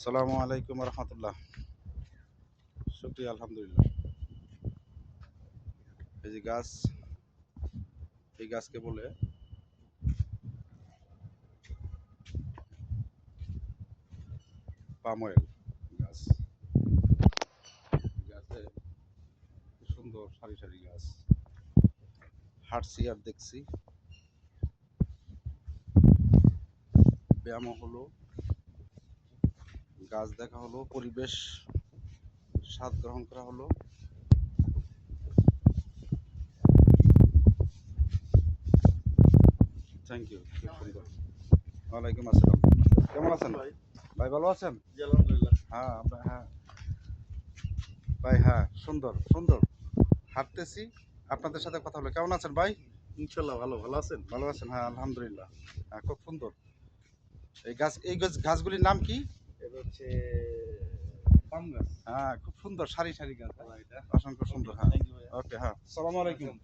আসসালামু আলাইকুম রহমতুল্লাহ। শুক্রিয়া, আলহামদুলিল্লাহ। এই যে গাছ, এই গাছকে বলে পাম অয়েল গাছ। গাছে সুন্দর সারি সারি গাছ, হাঁটছি আর দেখছি, ব্যায়ামও হলো, গাছ দেখা হলো, পরিবেশ স্বাদ গ্রহণ করা হলো। থ্যাংক ইউ, খুব সুন্দর। ওয়ালাইকুম আসসালাম। কেমন আছেন ভাই? ভাই ভালো আছেন? জি আলহামদুলিল্লাহ। হ্যাঁ হ্যাঁ ভাই, হ্যাঁ সুন্দর সুন্দর। হাঁটতেছি, আপনাদের সাথে কথা বলে। কেমন আছেন ভাই? ইনশাল্লাহ ভালো আছেন? ভালো আছেন? হ্যাঁ আলহামদুলিল্লাহ। হ্যাঁ, খুব সুন্দর। এই গাছগুলির নাম কি? এটা হচ্ছে পাম গাছ। হ্যাঁ, খুব সুন্দর সারি সারি গাছ। এটা অসংখ্য সুন্দর। হ্যাঁ, থ্যাংক ইউ ভাইয়া। ওকে, হ্যাঁ, আসসালামু আলাইকুম।